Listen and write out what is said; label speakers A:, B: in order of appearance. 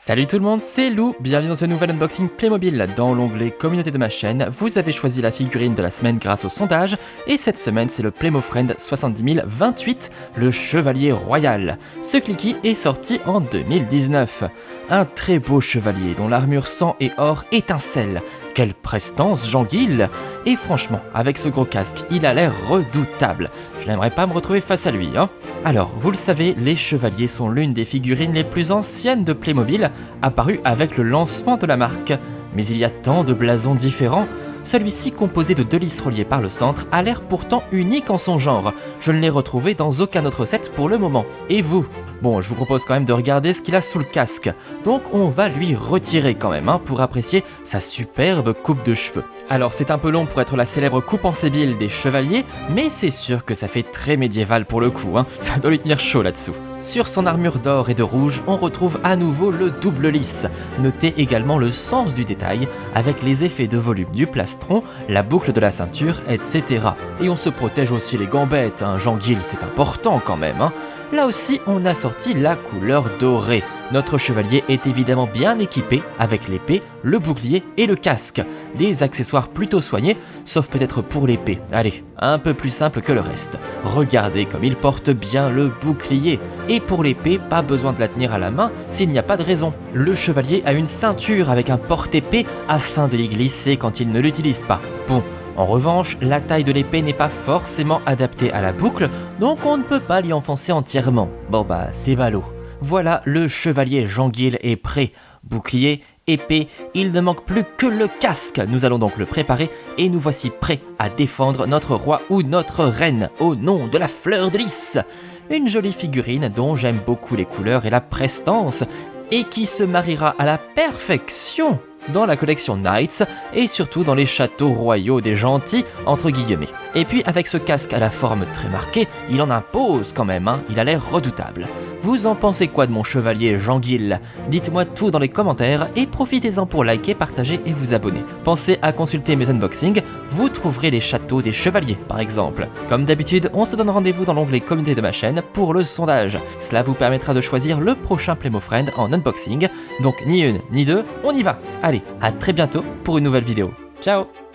A: Salut tout le monde, c'est Lou, bienvenue dans ce nouvel unboxing Playmobil. Dans l'onglet communauté de ma chaîne, vous avez choisi la figurine de la semaine grâce au sondage, et cette semaine c'est le Playmofriend 70028, le Chevalier Royal. Ce cliquis est sorti en 2019. Un très beau chevalier dont l'armure sang et or étincelle. Quelle prestance, Jean-Guil! Et franchement, avec ce gros casque, il a l'air redoutable. Je n'aimerais pas me retrouver face à lui, hein. Alors, vous le savez, les chevaliers sont l'une des figurines les plus anciennes de Playmobil, apparues avec le lancement de la marque. Mais il y a tant de blasons différents. Celui-ci, composé de 2 lys reliés par le centre, a l'air pourtant unique en son genre. Je ne l'ai retrouvé dans aucun autre set pour le moment. Et vous? Bon, je vous propose quand même de regarder ce qu'il a sous le casque. Donc on va lui retirer quand même, hein, pour apprécier sa superbe coupe de cheveux. Alors c'est un peu long pour être la célèbre coupe en sébile des chevaliers, mais c'est sûr que ça fait très médiéval pour le coup, hein. Ça doit lui tenir chaud là-dessous. Sur son armure d'or et de rouge, on retrouve à nouveau le double lys. Notez également le sens du détail, avec les effets de volume du plastron, la boucle de la ceinture, etc. Et on se protège aussi les gambettes, hein. Jean-Guil, c'est important quand même, hein. Là aussi, on a sorti la couleur dorée. Notre chevalier est évidemment bien équipé avec l'épée, le bouclier et le casque. Des accessoires plutôt soignés, sauf peut-être pour l'épée. Allez, un peu plus simple que le reste. Regardez comme il porte bien le bouclier. Et pour l'épée, pas besoin de la tenir à la main s'il n'y a pas de raison. Le chevalier a une ceinture avec un porte-épée afin de l'y glisser quand il ne l'utilise pas. Bon. En revanche, la taille de l'épée n'est pas forcément adaptée à la boucle, donc on ne peut pas l'y enfoncer entièrement. Bon bah, c'est ballot. Voilà, le chevalier Jean-Guil est prêt. Bouclier, épée, il ne manque plus que le casque. Nous allons donc le préparer et nous voici prêts à défendre notre roi ou notre reine au nom de la fleur de lys. Une jolie figurine dont j'aime beaucoup les couleurs et la prestance et qui se mariera à la perfection dans la collection Knights et surtout dans les châteaux royaux des gentils, entre guillemets. Et puis avec ce casque à la forme très marquée, il en impose quand même, hein, il a l'air redoutable. Vous en pensez quoi de mon chevalier Jean-Guil? Dites-moi tout dans les commentaires et profitez-en pour liker, partager et vous abonner. Pensez à consulter mes unboxings, vous trouverez les châteaux des chevaliers par exemple. Comme d'habitude, on se donne rendez-vous dans l'onglet communauté de ma chaîne pour le sondage. Cela vous permettra de choisir le prochain Playmofriend en unboxing, donc ni une ni deux, on y va. Allez, à très bientôt pour une nouvelle vidéo. Ciao!